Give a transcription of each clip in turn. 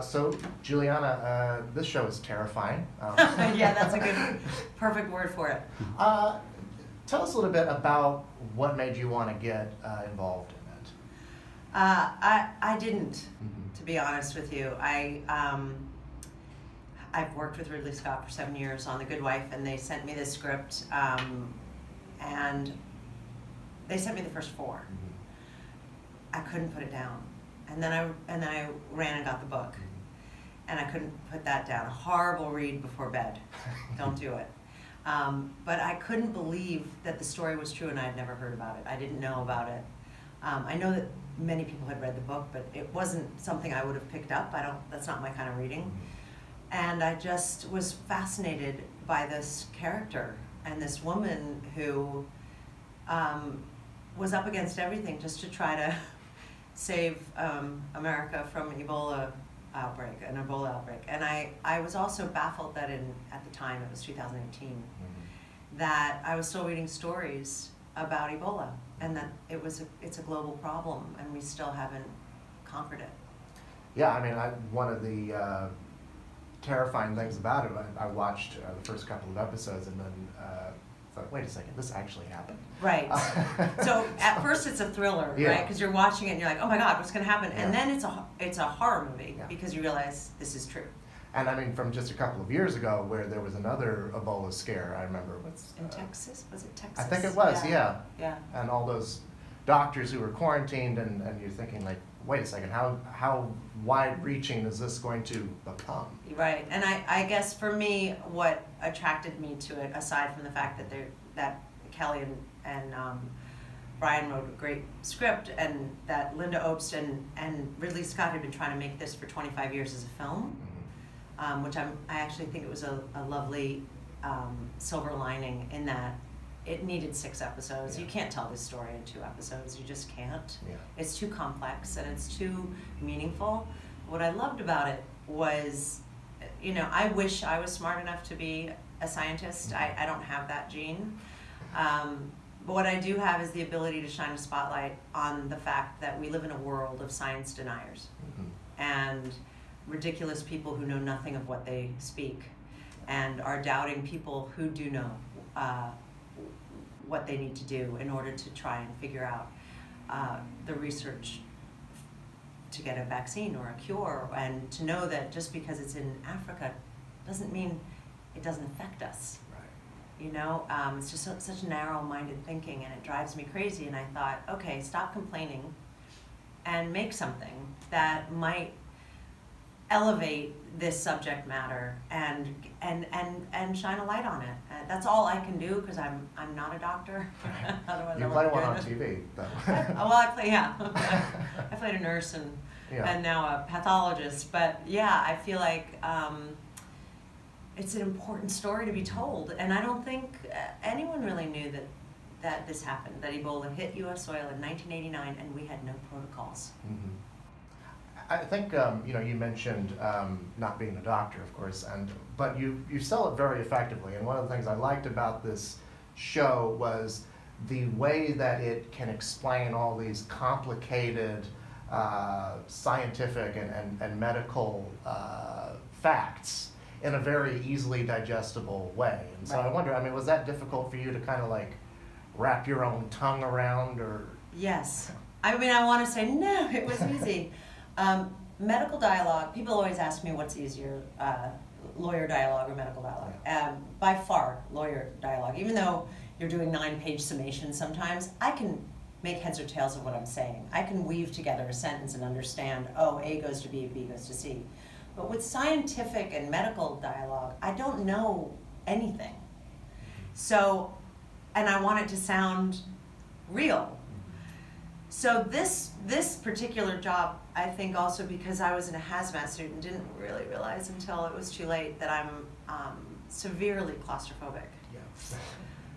So, Julianna, this show is terrifying. Yeah, that's a good, perfect word for it. Tell us a little bit about what made you want to get involved in it. I didn't, to be honest with you. I've worked with Ridley Scott for 7 years on The Good Wife, and they sent me this script, and they sent me the first 4. I couldn't put it down, and then I ran and got the book, and I couldn't put that down. A horrible read before bed. Don't do it. But I couldn't believe that the story was true, and I had never heard about it. I didn't know about it. I know that many people had read the book, but it wasn't something I would have picked up. That's not my kind of reading. And I just was fascinated by this character and this woman who was up against everything just to try to save America from an Ebola outbreak. And I was also baffled that at the time, it was 2018, that I was still reading stories about Ebola, and that it's a global problem, and we still haven't conquered it. Yeah, I mean, one of the terrifying things about it, I watched the first couple of episodes, and then thought, wait a second, this actually happened. Right. So at first it's a thriller, right? Because you're watching it and you're like, oh my God, what's going to happen? And then it's a horror movie because you realize this is true. And I mean, from just a couple of years ago, where there was another Ebola scare, I remember in Texas? Was it Texas? I think it was, yeah. And all those doctors who were quarantined, and you're thinking like, wait a second, how wide-reaching is this going to become? Right, and I guess for me, what attracted me to it, aside from the fact that Kelly and Brian wrote a great script, and that Linda Obst and Ridley Scott had been trying to make this for 25 years as a film, which I actually think it was a lovely silver lining in that it needed 6 episodes. You can't tell this story in 2 episodes. You just can't. It's too complex and it's too meaningful. What I loved about it was, I wish I was smart enough to be a scientist. I don't have that gene. But what I do have is the ability to shine a spotlight on the fact that we live in a world of science deniers and ridiculous people who know nothing of what they speak and are doubting people who do know what they need to do in order to try and figure out the research to get a vaccine or a cure, and to know that just because it's in Africa doesn't mean it doesn't affect us. It's just such narrow-minded thinking, and it drives me crazy. And I thought, okay, stop complaining and make something that might elevate this subject matter and shine a light on it. That's all I can do, because I'm not a doctor. You play one on TV, though. I played a nurse and now a pathologist. But yeah, I feel like it's an important story to be told, and I don't think anyone really knew that this happened, that Ebola hit U.S. soil in 1989, and we had no protocols. I think you mentioned not being a doctor, of course, but you sell it very effectively. And one of the things I liked about this show was the way that it can explain all these complicated scientific and medical facts in a very easily digestible way. And so I wonder, was that difficult for you to kind of like wrap your own tongue around, or? Yes. I want to say no, it was easy. Medical dialogue, people always ask me what's easier, lawyer dialogue or medical dialogue. By far, lawyer dialogue. Even though you're doing 9-page summations sometimes, I can make heads or tails of what I'm saying. I can weave together a sentence and understand, A goes to B, B goes to C. But with scientific and medical dialogue, I don't know anything. So, and I want it to sound real. So this particular job, I think also because I was in a hazmat suit and didn't really realize until it was too late that I'm severely claustrophobic.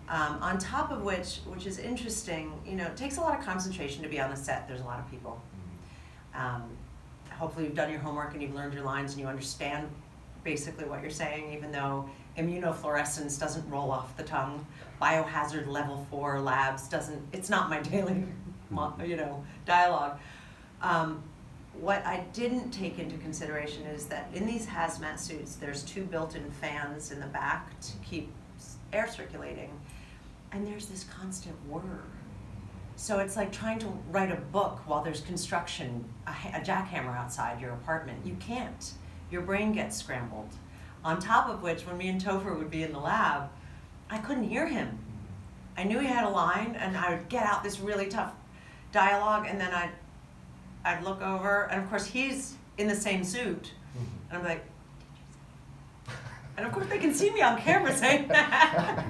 On top of which is interesting, it takes a lot of concentration to be on the set. There's a lot of people. Hopefully you've done your homework and you've learned your lines and you understand basically what you're saying, even though immunofluorescence doesn't roll off the tongue. Biohazard level 4 labs it's not my daily dialogue. what I didn't take into consideration is that in these hazmat suits, there's 2 built-in fans in the back to keep air circulating, and there's this constant whir. So it's like trying to write a book while there's construction, a jackhammer outside your apartment. You can't. Your brain gets scrambled. On top of which, when me and Topher would be in the lab, I couldn't hear him. I knew he had a line, and I would get out this really tough dialogue, and then I'd look over, and of course he's in the same suit, and I'm like, and of course they can see me on camera saying that.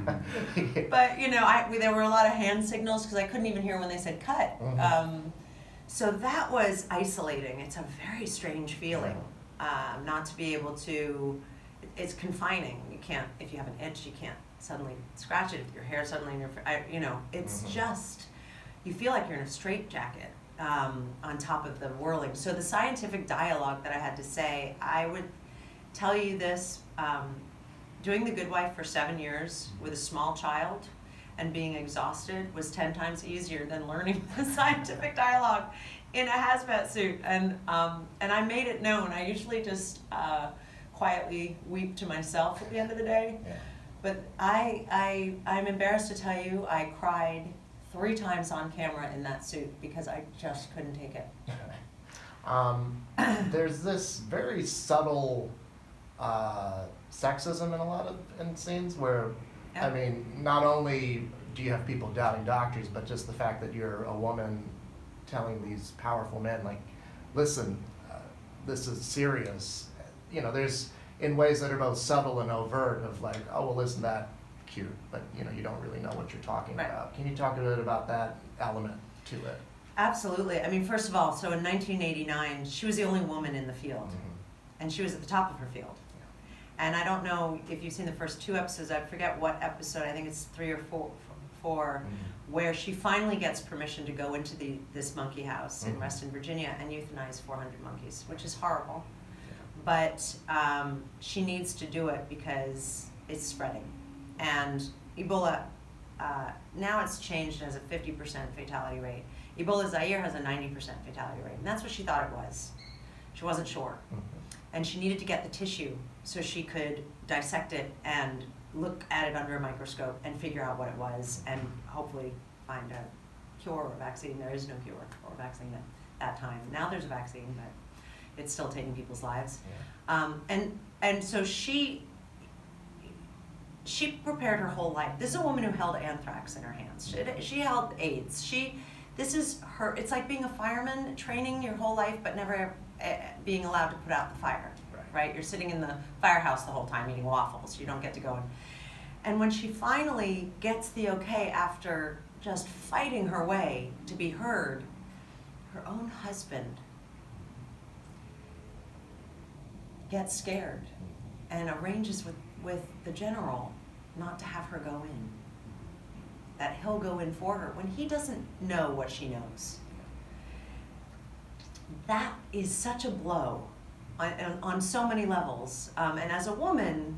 But you know, there were a lot of hand signals because I couldn't even hear when they said cut. So that was isolating. It's a very strange feeling, not to be able to. It's confining. You can't, if you have an itch, you can't suddenly scratch it. If your hair suddenly in your, you know, it's just, you feel like you're in a straitjacket on top of the whirling. So the scientific dialogue that I had to say, I would tell you this, doing The Good Wife for 7 years with a small child and being exhausted was 10 times easier than learning the scientific dialogue in a hazmat suit. And I made it known. I usually just quietly weep to myself at the end of the day. Yeah. But I'm embarrassed to tell you, I cried 3 times on camera in that suit because I just couldn't take it. There's this very subtle sexism in a lot of scenes where, Yeah. I mean, not only do you have people doubting doctors, but just the fact that you're a woman telling these powerful men, like, listen, this is serious. You know, there's, in ways that are both subtle and overt, of like, oh, well, isn't that cute? But, you know, you don't really know what you're talking Right. about. Can you talk a bit about that element to it? Absolutely. I mean, first of all, so in 1989, she was the only woman in the field, and she was at the top of her field. And I don't know if you've seen the first 2 episodes, I forget what episode, I think it's 3 or 4, where she finally gets permission to go into this monkey house in Reston, Virginia, and euthanize 400 monkeys, which is horrible. But she needs to do it because it's spreading. And Ebola, now it's changed, it has a 50% fatality rate. Ebola Zaire has a 90% fatality rate, and that's what she thought it was. She wasn't sure. And she needed to get the tissue so she could dissect it and look at it under a microscope and figure out what it was and hopefully find a cure or vaccine. There is no cure or vaccine at that time. Now there's a vaccine, but it's still taking people's lives. Yeah. And so she prepared her whole life. This is a woman who held anthrax in her hands. She held AIDS. This is her, it's like being a fireman, training your whole life, but never being allowed to put out the fire, right? You're sitting in the firehouse the whole time eating waffles. You don't get to go in. And when she finally gets the okay after just fighting her way to be heard, her own husband gets scared and arranges with the general not to have her go in. That he'll go in for her when he doesn't know what she knows. That is such a blow on so many levels. And as a woman,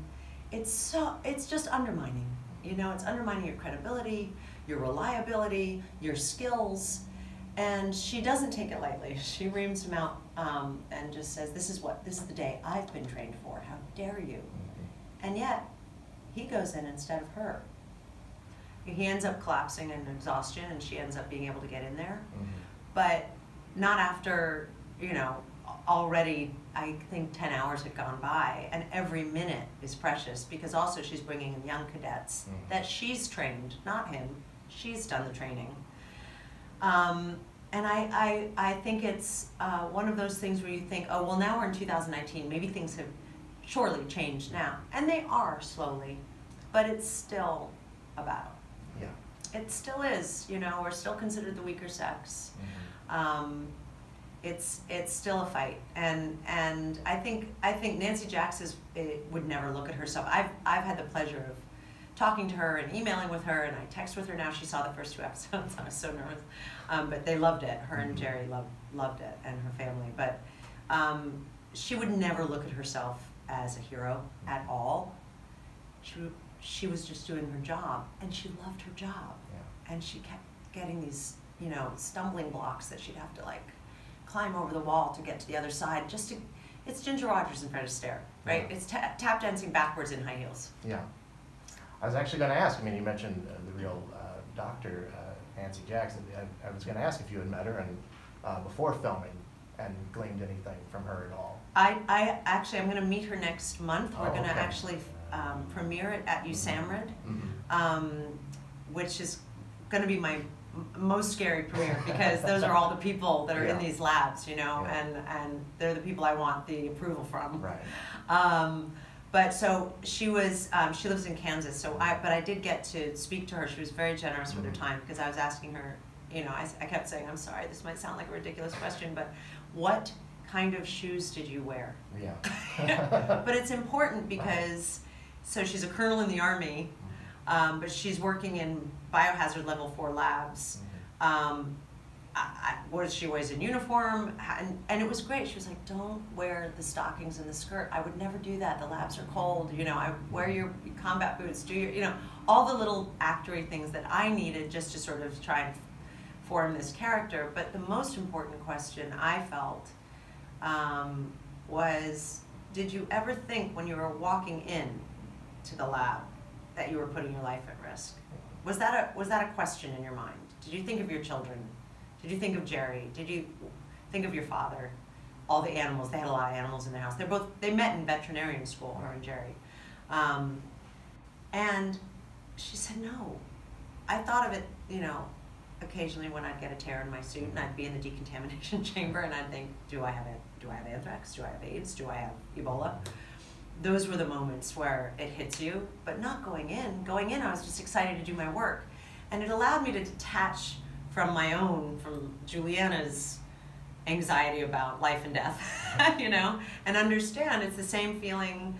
it's just undermining. You know, it's undermining your credibility, your reliability, your skills. And she doesn't take it lightly. She reams him out and just says, this is the day I've been trained for. How dare you? And yet, he goes in instead of her. He ends up collapsing in exhaustion, and she ends up being able to get in there. But not after, you know, already, I think 10 hours had gone by, and every minute is precious, because also she's bringing in young cadets that she's trained, not him. She's done the training. And I think it's one of those things where you think, oh, well, now we're in 2019, maybe things have surely changed now. And they are slowly, but it's still a battle. Yeah. It still is, you know, we're still considered the weaker sex. It's still a fight, and I think Nancy Jax would never look at herself. I've had the pleasure of talking to her and emailing with her, and I text with her now. She saw the first 2 episodes. I was so nervous, but they loved it. Her and Jerry loved it, and her family. But she would never look at herself as a hero at all. She was just doing her job, and she loved her job. Yeah. And she kept getting these, you know, stumbling blocks that she'd have to like climb over the wall to get to the other side. It's Ginger Rogers and Fred Astaire, right? Yeah. It's tap dancing backwards in high heels. Yeah. I was actually going to ask, I mean, you mentioned the real doctor, Nancy Jackson. I was going to ask if you had met her and before filming and gleaned anything from her at all. I actually, I'm going to meet her next month. We're Oh, going to okay. actually premiere it at USAMRID, Mm-hmm. which is going to be my most scary premiere because those are all the people that are in Yeah. these labs, you know, Yeah. and they're the people I want the approval from. Right. But so she was, she lives in Kansas, but I did get to speak to her. She was very generous with her time because I was asking her, you know, I kept saying, I'm sorry, this might sound like a ridiculous question, but what kind of shoes did you wear? Yeah. But it's important because, so she's a colonel in the Army, but she's working in biohazard level 4 labs. What she wears in uniform, and it was great. She was like, don't wear the stockings and the skirt. I would never do that. The labs are cold. You know, I wear your combat boots, do your, you know, all the little actory things that I needed just to sort of try and form this character. But the most important question I felt was, did you ever think when you were walking in to the lab that you were putting your life at risk? Was that a question in your mind? Did you think of your children? Did you think of Jerry? Did you think of your father? All the animals, they had a lot of animals in their house. They met in veterinarian school, her and Jerry. And she said, no. I thought of it, you know, occasionally when I'd get a tear in my suit and I'd be in the decontamination chamber and I'd think, do I have anthrax? Do I have AIDS? Do I have Ebola? Those were the moments where it hits you, but not going in. Going in, I was just excited to do my work. And it allowed me to detach from Julianna's anxiety about life and death, you know, and understand it's the same feeling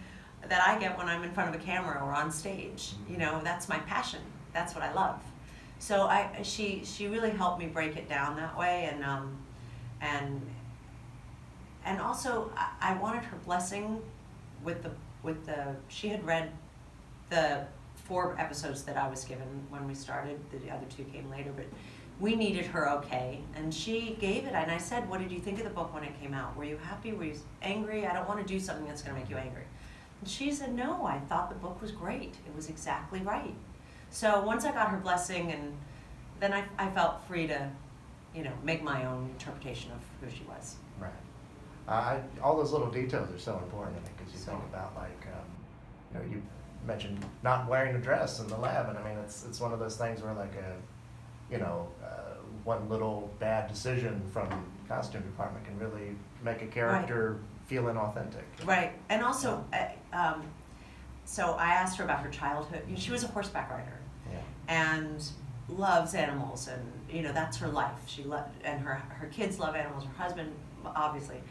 that I get when I'm in front of a camera or on stage. You know, that's my passion. That's what I love. So she really helped me break it down that way, and also I wanted her blessing she had read the 4 episodes that I was given when we started. The other 2 came later, but we needed her okay, and she gave it. And I said, what did you think of the book when it came out? Were you happy? Were you angry? I don't want to do something that's going to make you angry. And she said, no, I thought the book was great. It was exactly right. So once I got her blessing, and then I felt free to, you know, make my own interpretation of who she was. Right. All those little details are so important, I think, because you think about, like, you know, you mentioned not wearing a dress in the lab, and I mean, it's one of those things where, like, one little bad decision from the costume department can really make a character feel inauthentic. Right, and also, so I asked her about her childhood. She was a horseback rider, and loves animals, and you know that's her life. And her kids love animals. Her husband, obviously.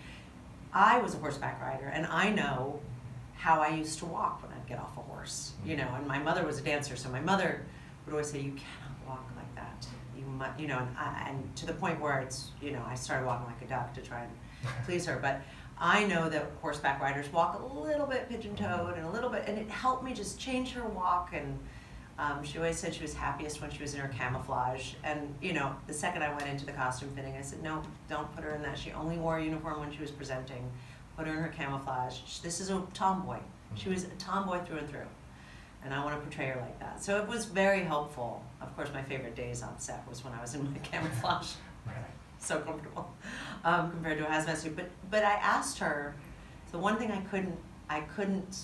I was a horseback rider, and I know how I used to walk when I'd get off a horse. You know, and my mother was a dancer, so my mother would always say, "You cannot walk like that. You must," you know, and to the point where it's, you know, I started walking like a duck to try and please her. But I know that horseback riders walk a little bit pigeon-toed and a little bit, and it helped me just change her walk. And she always said she was happiest when she was in her camouflage. And you know, the second I went into the costume fitting, I said, no, don't put her in that. She only wore a uniform when she was presenting. Put her in her camouflage. This is a tomboy. She was a tomboy through and through. And I want to portray her like that. So it was very helpful. Of course, my favorite days on set was when I was in my camouflage. Right. So comfortable compared to a hazmat suit. But I asked her, the one thing I couldn't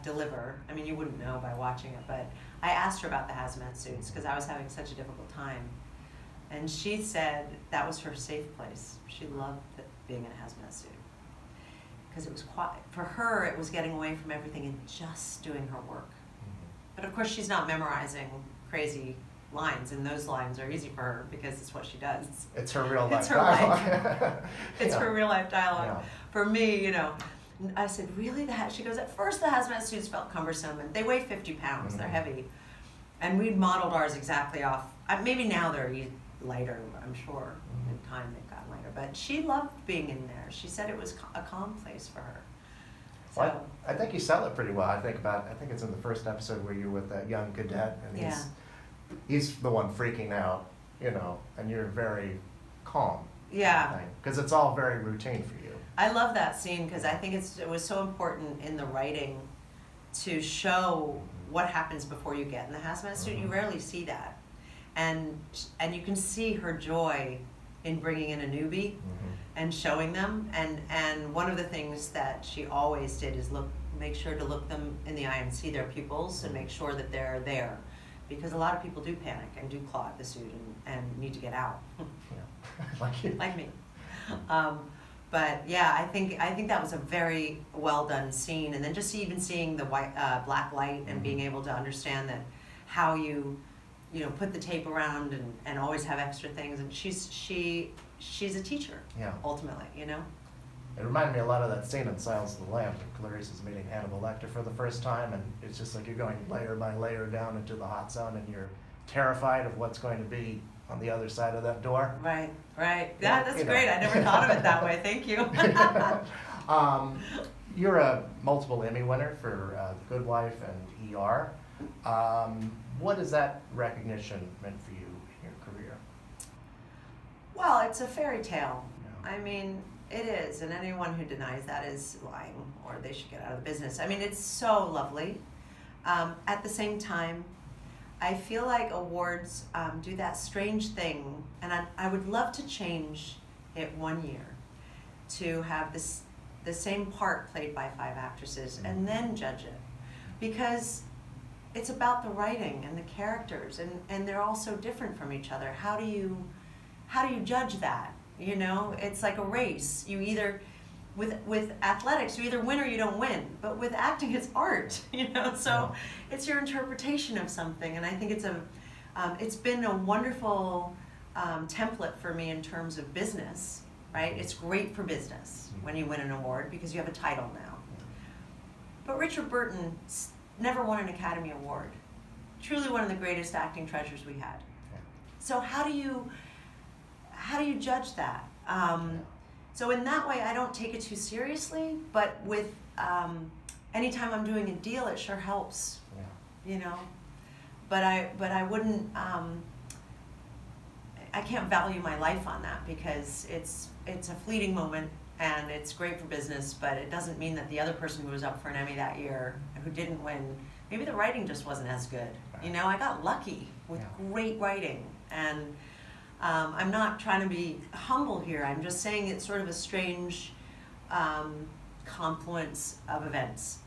deliver, I mean, you wouldn't know by watching it, but I asked her about the hazmat suits because I was having such a difficult time. And she said that was her safe place. She loved being in a hazmat suit. Because it was quiet. For her, it was getting away from everything and just doing her work. But of course, she's not memorizing crazy lines, and those lines are easy for her because it's what she does. It's her real life It's her dialogue. life. It's her real life dialogue. Yeah. For me, you know, I said, really? She goes, at first the hazmat suits felt cumbersome, and they weigh 50 pounds. They're heavy. And we'd modeled ours exactly off. Maybe now they're lighter, I'm sure. In time they've gotten lighter. But she loved being in there. She said it was a calm place for her. So, Well, I think you sell it pretty well. I think it's in the first episode where you're with that young cadet, and he's the one freaking out, you know, and you're very calm Yeah. Because it's all very routine for you. I love that scene because I think it was so important in the writing to show what happens before you get in the hazmat suit. You rarely see that, and you can see her joy in bringing in a newbie and showing them. And one of the things that she always did is make sure to look them in the eye and see their pupils and make sure that they're there, because a lot of people do panic and do claw at the suit and need to get out. Yeah. Like you. Like me. But yeah, I think that was a very well done scene, and then just even seeing the black light and being able to understand that how you put the tape around and always have extra things, and she's a teacher. Yeah. Ultimately, It reminded me a lot of that scene in Silence of the Lambs when Clarice is meeting Hannibal Lecter for the first time, and it's just like you're going layer by layer down into the hot zone, and you're terrified of what's going to be on the other side of that door. Right. Yeah, that's great. I never thought of it that way. Thank you. You're a multiple Emmy winner for The Good Wife and ER. What has that recognition meant for you in your career? Well, it's a fairy tale. Yeah. I mean, it is, and anyone who denies that is lying, or they should get out of the business. I mean, it's so lovely. At the same time, I feel like awards do that strange thing, and I would love to change it 1 year to have the same part played by 5 actresses and then judge it, because it's about the writing and the characters, and they're all so different from each other. How do you judge that? It's like a race. You either with athletics, you either win or you don't win. But with acting, it's art, So it's your interpretation of something, and I think it's been a wonderful template for me in terms of business. Right? It's great for business when you win an award because you have a title now. But Richard Burton never won an Academy Award. Truly one of the greatest acting treasures we had. So how do you judge that? So in that way, I don't take it too seriously, but with anytime I'm doing a deal, it sure helps, But I wouldn't, I can't value my life on that because it's a fleeting moment and it's great for business, but it doesn't mean that the other person who was up for an Emmy that year who didn't win, maybe the writing just wasn't as good. I got lucky with great writing, and I'm not trying to be humble here. I'm just saying it's sort of a strange confluence of events.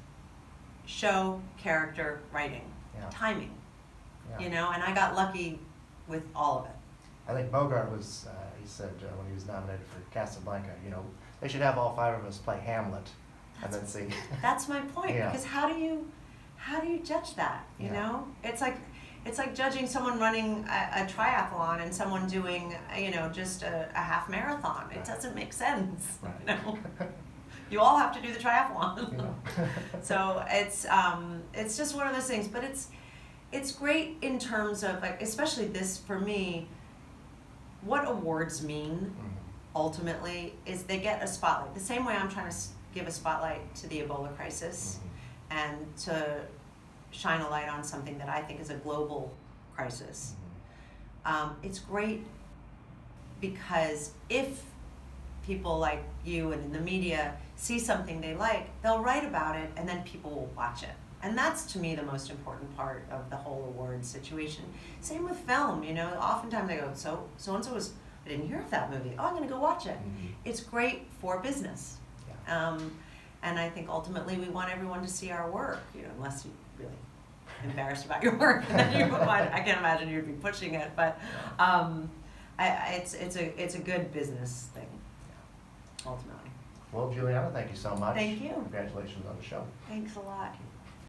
Show, character, writing, timing, and I got lucky with all of it. I think Bogart was, he said when he was nominated for Casablanca, they should have all 5 of us play Hamlet and then see. That's my point, because how do you judge that, It's like judging someone running a triathlon and someone doing, just a half marathon. It doesn't make sense, You all have to do the triathlon. So it's just one of those things, but it's great in terms of, like, especially this for me, what awards mean ultimately is they get a spotlight. The same way I'm trying to give a spotlight to the Ebola crisis and to shine a light on something that I think is a global crisis. It's great because if people like you and in the media see something they like, they'll write about it and then people will watch it. And that's, to me, the most important part of the whole award situation. Same with film, oftentimes I go, so-and-so was, I didn't hear of that movie. Oh, I'm going to go watch it. It's great for business. And I think ultimately we want everyone to see our work, unless you're really embarrassed about your work. I can't imagine you'd be pushing it, but it's a good business thing, ultimately. Well, Julianna, thank you so much. Thank you. Congratulations on the show. Thanks a lot.